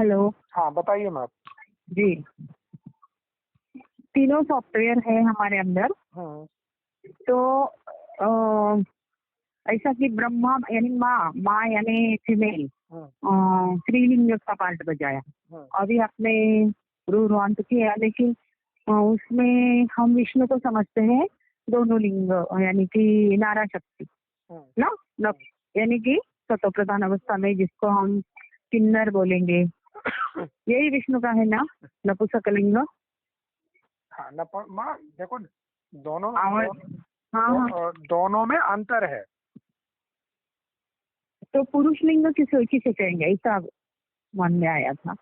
Hello. हाँ बताइए ma'am. जी, तीनों सॉफ्टवेयर है हमारे अंदर। हाँ तो अ, ऐसा कि ब्रह्मा यानी माँ माँ यानी फीमेल, हाँ स्त्रीलिंग का पार्ट बजाया। हाँ अभी आपने रुद्रांत किया, लेकिन उसमें हम विष्णु को समझते हैं दोनों लिंग, यानी कि नारा शक्ति हाँ ना, यानी कि सतो प्रधान अवस्था में जिसको हम किन्नर बोलेंगे, यही विष्णु का है ना, नपुंसकलिंग। हाँ माँ देखो, दोनों और हाँ, दोनों में अंतर है। तो पुरुष लिंग किसे कहेंगे, ऐसा मन में आया था।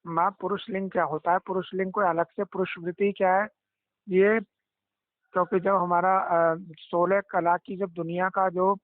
माँ पुरुष लिंग क्या होता है? पुरुष लिंग कोई अलग से पुरुष वृत्ति क्या है ये? क्योंकि जब हमारा 16 कला की जब दुनिया का जो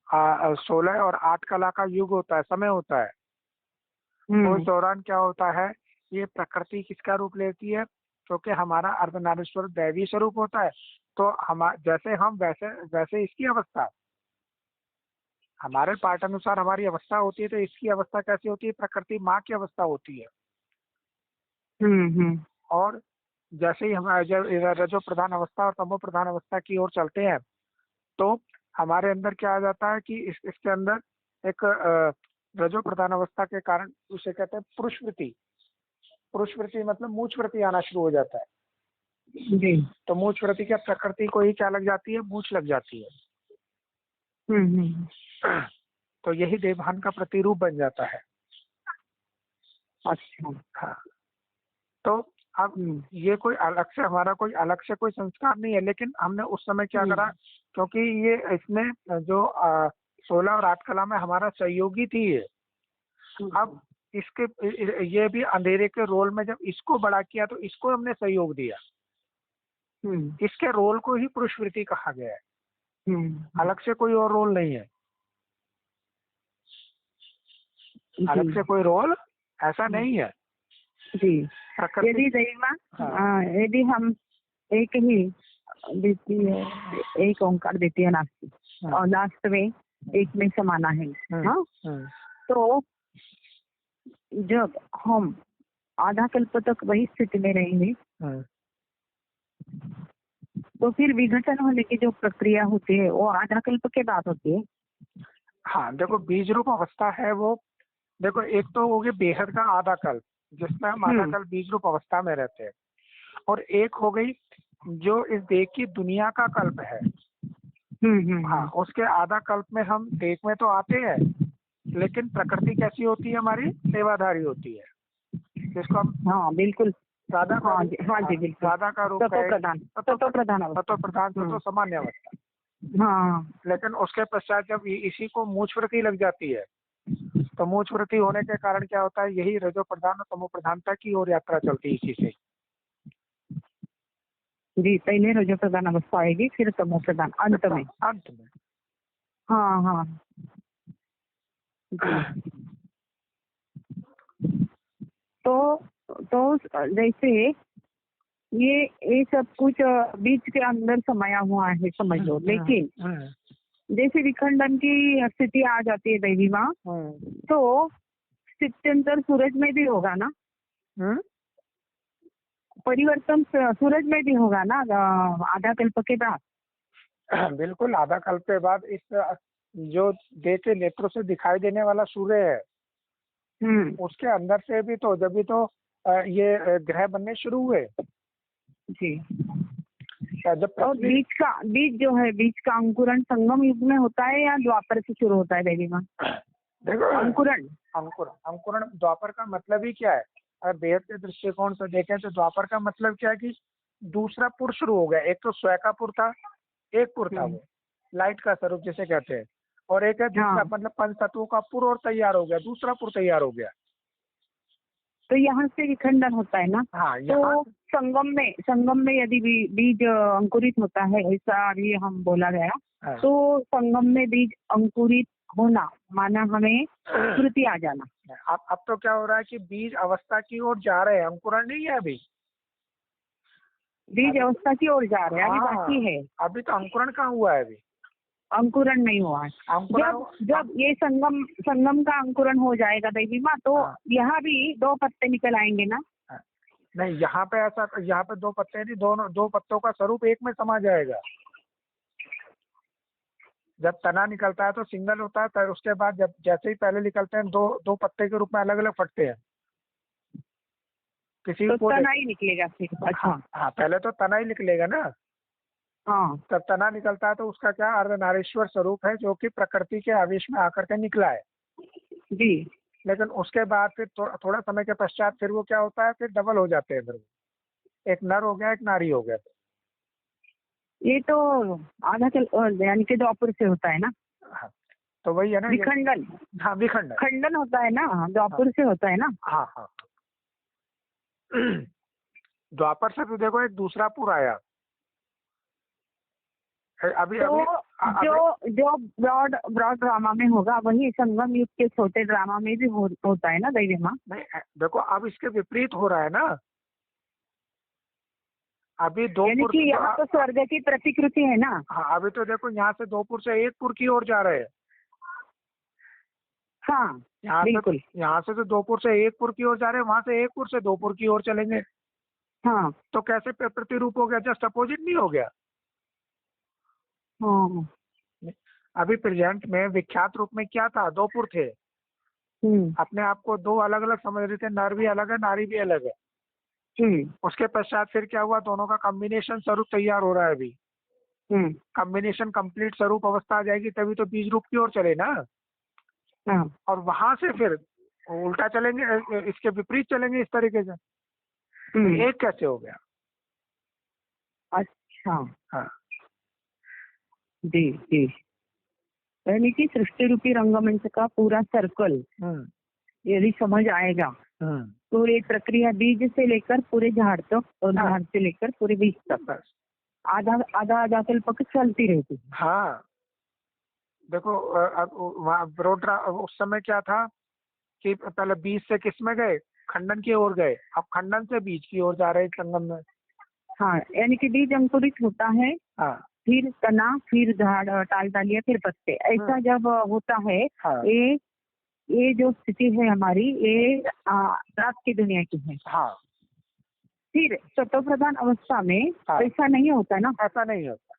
16 और 8 कला का युग होता है, समय होता है, तो उस दौरान क्या होता है, ये प्रकृति किसका रूप लेती है? क्योंकि हमारा अर्धनारीश्वर दैवी स्वरूप होता है, तो हम जैसे हम वैसे वैसे इसकी अवस्था, हमारे पाठ अनुसार हमारी अवस्था होती है, तो इसकी अवस्था कैसी होती है? प्रकृति माँ की अवस्था होती है। और जैसे ही हम रजो प्रधान अवस्था और तमो प्रधान अवस्था की ओर चलते हैं, तो हमारे अंदर क्या आ जाता है कि इसके अंदर एक रजो प्रधान अवस्था के कारण उसे कहते हैं पुरुष वृत्ति। पुरुष वृत्ति मतलब मूछ वृत्ति आना शुरू हो जाता है। जी। तो मूछ वृत्ति क्या, प्रकृति को ही क्या लग जाती है? मूछ लग जाती है। तो यही देवभान का प्रतिरूप बन जाता है। अच्छा। हाँ, तो अब ये कोई अलग से हमारा कोई अलग से कोई संस्कार नहीं है, लेकिन हमने उस समय क्या करा, क्योंकि ये इसमें जो 16 और 8 कला में हमारा सहयोगी थी ये। अब इसके ये भी अंधेरे के रोल में जब इसको बड़ा किया, तो इसको हमने सहयोग दिया। इसके रोल को ही पुरुष वृत्ति कहा गया है, अलग से कोई और रोल नहीं है। अलग से कोई रोल ऐसा नहीं है जी। यदि दैवा, यदि हम एक ही द्वितीय, एक ओंकार द्वितीय नास्ति और लास्ट में एक में समाना है, हाँ, तो जब हम आधा कल्प तक वही स्थिति में रहेंगे, तो फिर विघटन होने की जो प्रक्रिया होती है वो आधा कल्प के बाद होती है। हाँ देखो, बीज रूप अवस्था है वो, देखो एक तो हो गया बेहद का आधा कल्प, जिसमें हम आधा कल्प बीज रूप अवस्था में रहते हैं, और एक हो गई जो इस देह की दुनिया का कल्प है। हाँ, उसके आधा कल्प में हम देख में तो आते हैं, लेकिन प्रकृति कैसी होती है? हमारी सेवाधारी होती है, जिसको हम हाँ बिल्कुल राधा का राधा का रूप तत्व प्रधान तो सामान्य अवस्था। हाँ, लेकिन उसके पश्चात जब इसी को मूछ वृत्ति लग जाती है, तो मूछ वृत्ति होने के कारण क्या होता है, यही रजो प्रधान और तमो प्रधानता की ओर यात्रा चलती है इसी से। जी, पहले रजो प्रधान अवस्था आएगी, फिर तमो प्रधान अंत में। हाँ। तो जैसे ये सब कुछ बीच के अंदर समाया हुआ है, समझ लो। लेकिन जैसे विखंडन की स्थिति आ जाती है दैवी माँ, तो स्थित्यंतर सूरज में भी होगा ना, परिवर्तन सूरज में भी होगा ना आधा कल्प के बाद। बिल्कुल, आधा कल्प के बाद इस जो देह के नेत्रों से दिखाई देने वाला सूर्य है, उसके अंदर से भी तो जब भी तो ये ग्रह बनने शुरू हुए। जी। जब और बीज जो है, बीज का अंकुरण संगम युग में होता है या द्वापर से शुरू होता है देवी माँ? देखो, अंकुरण द्वापर का मतलब ही क्या है? अगर वेद के दृष्टिकोण से देखें तो द्वापर का मतलब क्या है कि दूसरा पुर शुरू हो गया। एक तो स्वय का पुर था, एक पुर था वो लाइट का स्वरूप जिसे कहते हैं, और एक है दूसरा मतलब पंच तत्वों का पुर और तैयार हो गया, दूसरा पुर तैयार हो गया। तो यहाँ से विखंडन होता है ना। हाँ, तो संगम में यदि बीज अंकुरित होता है, ऐसा भी हम बोला गया। हाँ। तो संगम में बीज अंकुरित होना माना हमें स्मृति आ जाना। अब तो क्या हो रहा है कि बीज अवस्था की ओर जा रहे हैं, अंकुरण नहीं है अभी, बीज अवस्था की ओर जा रहे हैं, अभी बाकी है। अभी तो अंकुरण कहाँ हुआ है अभी। अंकुरण नहीं हुआ है। अंकुरण जब ये संगम का अंकुरण हो जाएगा देवी माँ, तो यहाँ भी 2 पत्ते निकल आएंगे ना? नहीं, यहाँ पे ऐसा, यहाँ पे 2 पत्ते नहीं, दोनों 2 पत्तों का स्वरूप एक में समा जाएगा। जब तना निकलता है तो सिंगल होता है, फिर उसके बाद जब जैसे ही पहले निकलते हैं 2 पत्ते के रूप में अलग अलग फटते हैं। किसी तो को तना ही निकलेगा फिर? अच्छा। हाँ, पहले तो तना ही निकलेगा ना। हाँ। तब तना निकलता है तो उसका क्या अर्धनारीश्वर स्वरूप है, जो कि प्रकृति के आवेश में आकर के निकला है जी। लेकिन उसके बाद फिर थोड़ा समय के पश्चात फिर वो क्या होता है, फिर डबल हो जाते हैं। फिर एक नर हो गया, एक नारी हो गया। ये तो आधा यानी कि द्वापर से होता है ना? हाँ, तो वही है ना, विखंडन। हाँ, विखंडन खंडन होता है ना, द्वापर से होता है ना? हाँ हाँ। द्वापर से तो देखो एक दूसरा पुर आया अभी। तो जो ब्रॉड ड्रामा में होगा वही संगम युग के छोटे ड्रामा में भी होता है ना देवी माँ? नहीं, देखो अब इसके विपरीत हो रहा है ना। अभी 2 यानी पुर, कि यहाँ तो स्वर्ग की प्रतिकृति है ना? हाँ, अभी तो देखो यहाँ से 2 पुर से 1 पुर की ओर जा रहे हैं। हाँ, बिल्कुल। यहाँ से तो 2 पुर से 1 पुर की ओर जा रहे हैं, वहां से 1 पुर से 2 पुर की ओर चलेंगे। हाँ। तो कैसे प्रतिरूप हो गया? जस्ट अपोजिट नहीं हो गया? हाँ। अभी प्रेजेंट में विख्यात रूप में क्या था? 2 पुर थे। अपने आप को 2 अलग अलग समझ रहे थे, नर भी अलग है, नारी भी अलग है। उसके पश्चात फिर क्या हुआ? दोनों का कॉम्बिनेशन स्वरूप तैयार हो रहा है अभी। कॉम्बिनेशन कंप्लीट स्वरूप अवस्था आ जाएगी तभी तो बीज रूप की ओर चले ना। और वहां से फिर उल्टा चलेंगे, इसके विपरीत चलेंगे इस तरीके से। एक कैसे हो गया? अच्छा। हाँ जी जी। यानी कि सृष्टि रूपी रंगमंच का पूरा सर्कल यदि समझ आएगा तो ये प्रक्रिया बीज से लेकर पूरे झाड़ तक और झाड़ से लेकर पूरे बीज तक आधा कल्पक चलती रहती है। हाँ, देखो उस समय क्या था कि पहले बीज से किस में गए? खंडन की ओर गए। अब खंडन से बीज की ओर जा रहे हैं संगम में। हाँ, यानी कि बीज अंकुरित होता है। हाँ। फिर तना, फिर झाड़, टाल डालियां, फिर पत्ते, ऐसा जब होता है। हाँ। ये जो स्थिति है हमारी, ये रात की दुनिया की है। हाँ। फिर सतो प्रधान अवस्था में ऐसा नहीं होता ना? ऐसा नहीं होता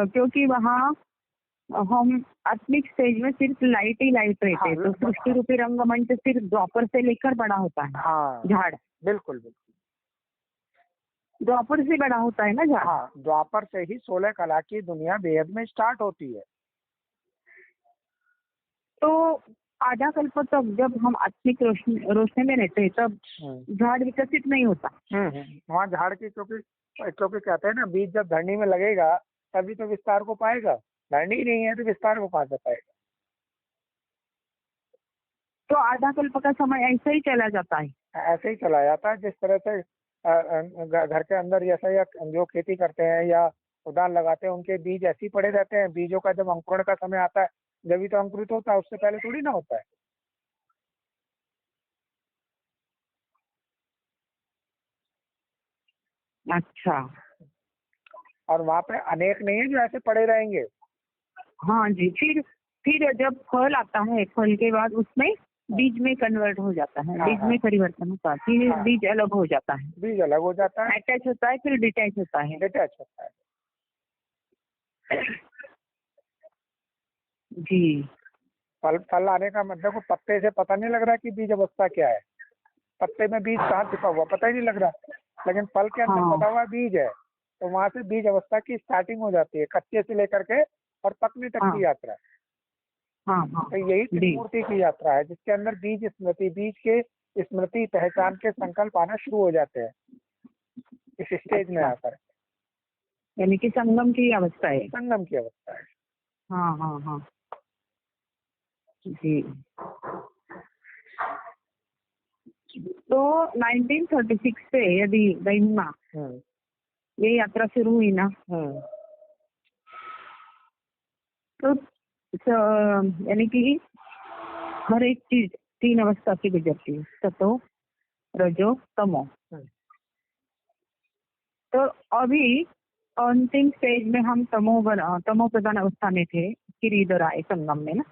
क्योंकि वहाँ हम आत्मिक स्टेज में सिर्फ लाइट ही लाइट रहते हैं। तो सृष्टि रूपी रंगमंच सिर्फ द्वापर से लेकर बड़ा होता है। हाँ, झाड़। बिल्कुल बिल्कुल, द्वापर से बड़ा होता है ना झाड़। हाँ, द्वापर से ही 16 कला की दुनिया बेहद में स्टार्ट होती है। तो आधा कल्प तक जब हम आत्मिक रोशनी में रहते हैं तब झाड़ विकसित नहीं होता। वहाँ झाड़ की क्योंकि कहते हैं ना, बीज जब धरनी में लगेगा तभी तो विस्तार को पाएगा। धरनी ही नहीं है तो विस्तार को कहाँ से पाएगा? तो आधा कल्प का समय ऐसे ही चला जाता है। ऐसे ही चला जाता है, जिस तरह से घर के अंदर जैसा या जो खेती करते हैं या उदान लगाते हैं, उनके बीज ऐसे ही पड़े रहते हैं। बीजों का जब अंकुरण का समय आता है जब भी तो अंकुरित होता है, उससे पहले थोड़ी ना होता है। अच्छा। और वहाँ पे अनेक नहीं है जो ऐसे पड़े रहेंगे। हाँ जी। फिर जब फल आता है, फल के बाद उसमें बीज में कन्वर्ट हो जाता है। बीज में परिवर्तन होता है, फिर बीज अलग हो जाता है। बीज अलग हो जाता है, अटैच होता है, फिर डिटैच होता है। डिटैच होता है जी। फल आने का मतलब को पत्ते से पता नहीं लग रहा कि बीज अवस्था क्या है। पत्ते में बीज कहाँ छिपा हुआ पता ही नहीं लग रहा, लेकिन फल के अंदर पता हुआ बीज है। तो वहां से बीज अवस्था की स्टार्टिंग हो जाती है, कच्चे से लेकर के और पकने तक की यात्रा। तो यही त्रिमूर्ति की यात्रा है, जिसके अंदर बीज स्मृति, बीज के स्मृति पहचान के संकल्प आना शुरू हो जाते हैं इस स्टेज में आकर। यानी कि संगम की अवस्था है। संगम की अवस्था है। हाँ हाँ हाँ जी। तो 1936 से यदि महिमा ये यात्रा शुरू हुई ना, तो यानी कि हर एक चीज 3 अवस्था से गुजरती है, सतो, रजो, तमो। तो अभी अंतिम स्टेज में हम तमो प्रधान अवस्था में थे, फिर इधर आए संगम में ना।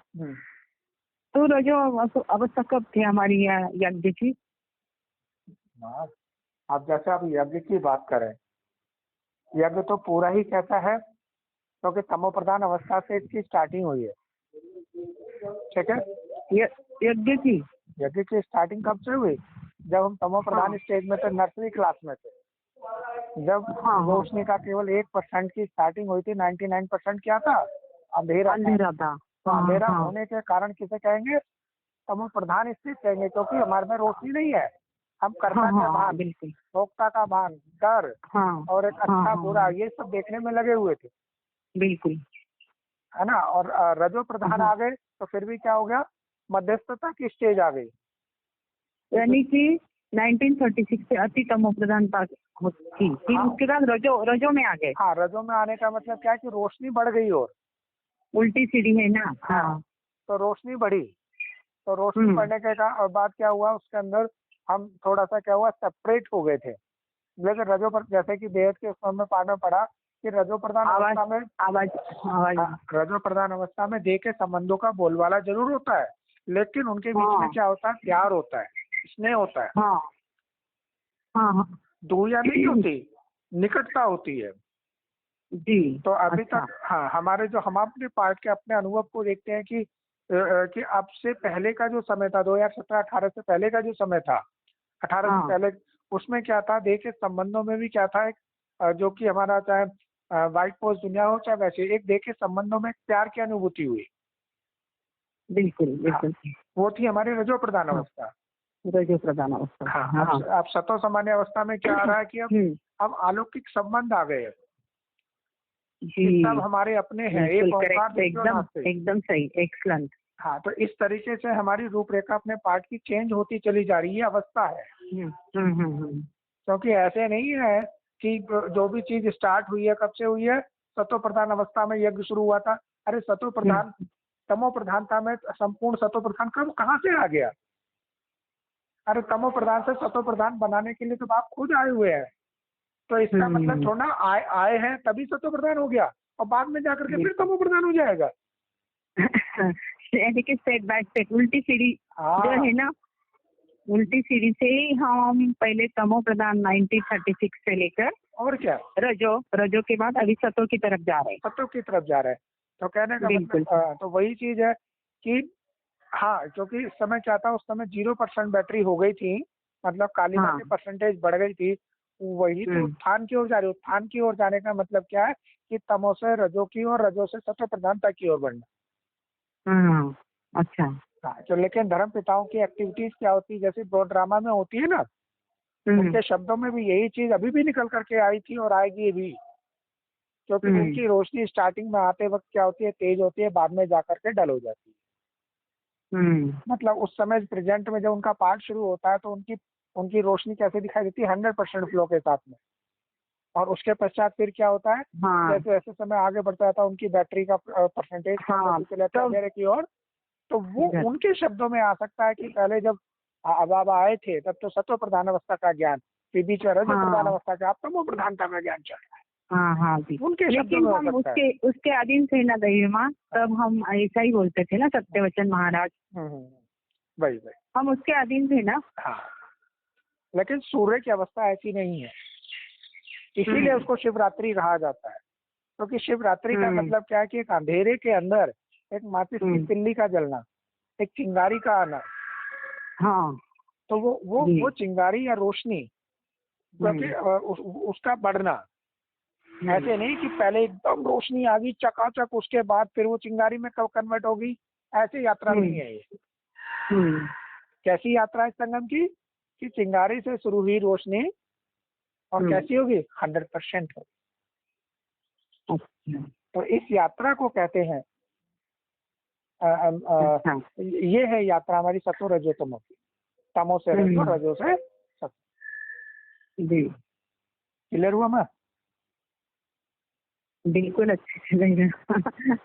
तो रजो अवस्था कब थी हमारी यज्ञ की? अब जैसे आप यज्ञ की बात करें, यज्ञ तो पूरा ही कैसा है, क्योंकि तमो प्रधान अवस्था से इसकी स्टार्टिंग हुई है। ठीक है, यज्ञ की स्टार्टिंग कब से हुई? जब हम तमो प्रधान स्टेज में थे, नर्सरी क्लास में थे, जब रोशनी का केवल 1% की स्टार्टिंग हुई थी। 99% क्या था? अंधेरा था। अंधेरा होने के कारण किसे कहेंगे? तमो प्रधान स्थिति कहेंगे, क्योंकि हमारे में रोशनी नहीं है। हम कर्ता का भान, भोक्ता का भान, डर और एक अच्छा बुरा, ये सब देखने में लगे हुए थे। बिल्कुल, है ना। और रजो प्रधान आ गए तो फिर भी क्या हो गया? मध्यस्थता की स्टेज आ गई, यानी कि 1936 से अति तमो प्रधानता थी। फिर उसके बाद रजो में आ गए। हाँ, रजो में आने का मतलब क्या है कि रोशनी बढ़ गई और उल्टी सीढ़ी है ना। हाँ, तो रोशनी बढ़ी। तो रोशनी बढ़ने के बाद क्या हुआ? उसके अंदर हम थोड़ा सा क्या हुआ, सेपरेट हो गए थे। लेकिन रजो पर, जैसे कि बेहद के उसमें हमें पाठ में पढ़ा कि रजो प्रधान अवस्था में रजो प्रधान अवस्था में देह के संबंधों का बोलबाला जरूर होता है, लेकिन उनके बीच में क्या होता है? प्यार होता है, स्नेह होता है। दूरियां नहीं होती, निकटता होती है जी। तो अभी तक हमारे जो हम अपने पार्ट के अपने अनुभव को देखते हैं कि अब से पहले का जो समय था, 2017-18 से पहले का जो समय था, 18 से पहले, उसमें क्या था? देह के संबंधों में भी क्या था? एक जो कि हमारा चाहे व्हाइट पोस्ट दुनिया हो चाहे वैसे, एक देह के संबंधों में प्यार की अनुभूति हुई। बिल्कुल। वो थी हमारी रजो प्रधान अवस्था। रजो प्रधान अवस्था। अब सतो सामान्य अवस्था में क्या आ रहा है कि अब अलौकिक संबंध आ गए जी, सब हमारे अपने हैं। एकदम सही, एक्सलेंट। हाँ, तो इस तरीके से हमारी रूपरेखा अपने पार्ट की चेंज होती चली जा रही है, अवस्था है। क्योंकि ऐसे नहीं है कि जो भी चीज स्टार्ट हुई है, कब से हुई है? सतो प्रधान अवस्था में यज्ञ शुरू हुआ था। अरे सतो प्रधान, तमो प्रधानता में संपूर्ण सतो प्रधान कहाँ से आ गया? अरे तमो प्रधान से सतो प्रधान बनाने के लिए तो आप खुद आए हुए हैं। तो इसका मतलब थोड़ा आए हैं तभी सतो प्रधान हो गया और बाद में जाकर के फिर तमो प्रधान हो जाएगा। देखिए, स्टेप बाय स्टेप उल्टी सीढ़ी जो है ना, उल्टी सीढ़ी से ही हम पहले तमो प्रधान 1936 से लेकर और क्या रजो के बाद अभी सतो की तरफ जा रहे हैं। तो कहने का मतलब तो वही चीज है कि क्योंकि इस समय क्या था? उस समय 0% बैटरी हो गई थी, मतलब कालिमा की परसेंटेज बढ़ गई थी। वही तो उत्थान की ओर जा रही। उत्थान की ओर जाने का मतलब क्या है कि तमो से रजो की और रजो से सतो प्रधानता की ओर बढ़ना। अच्छा। तो लेकिन धर्म पिताओं की एक्टिविटीज क्या होती है? जैसे ब्रॉड ड्रामा में होती है ना, उनके शब्दों में भी यही चीज अभी भी निकल करके आई थी और आएगी भी। क्योंकि उनकी रोशनी स्टार्टिंग में आते वक्त क्या होती है? तेज होती है, बाद में जाकर के डल हो जाती है। मतलब उस समय प्रेजेंट में जब उनका पार्ट शुरू होता है तो उनकी रोशनी कैसे दिखाई देती है? 100% फ्लो के साथ में। और उसके पश्चात फिर क्या होता है? जैसे जैसे समय आगे बढ़ता है उनकी बैटरी का परसेंटेज अंधेरे की ओर। तो वो उनके शब्दों में आ सकता है कि पहले जब बाबा आए थे तब तो सतो प्रधान अवस्था का ज्ञान, फिर बीच में रजो प्रधान अवस्था का, अब तमो प्रधानता में ज्ञान चल रहा है। उनके लेकिन हम उसके अधीन थे ना दहिमा, तब हम ऐसा ही बोलते थे ना, सत्यवचन महाराज। वही हम उसके अधीन थे ना। लेकिन सूर्य की अवस्था ऐसी नहीं है, इसीलिए उसको शिवरात्रि कहा जाता है। क्योंकि शिवरात्रि का मतलब क्या है कि एक अंधेरे के अंदर एक माचिस की तिल्ली का जलना, एक चिंगारी का आना। तो वो चिंगारी या रोशनी उसका बढ़ना, ऐसे नहीं कि पहले एकदम रोशनी आ गई चकाचक, उसके बाद फिर वो चिंगारी में कब कन्वर्ट होगी, ऐसी यात्रा नहीं है ये। कैसी यात्रा है संगम की? कि चिंगारी से शुरू हुई रोशनी और कैसी होगी? 100% होगी। तो इस यात्रा को कहते हैं ये है यात्रा हमारी सतो रजो तमो की, तमो से रजो, रजो से सतो। क्लियर हुआ मैं? बिल्कुल अच्छे से लग रहा।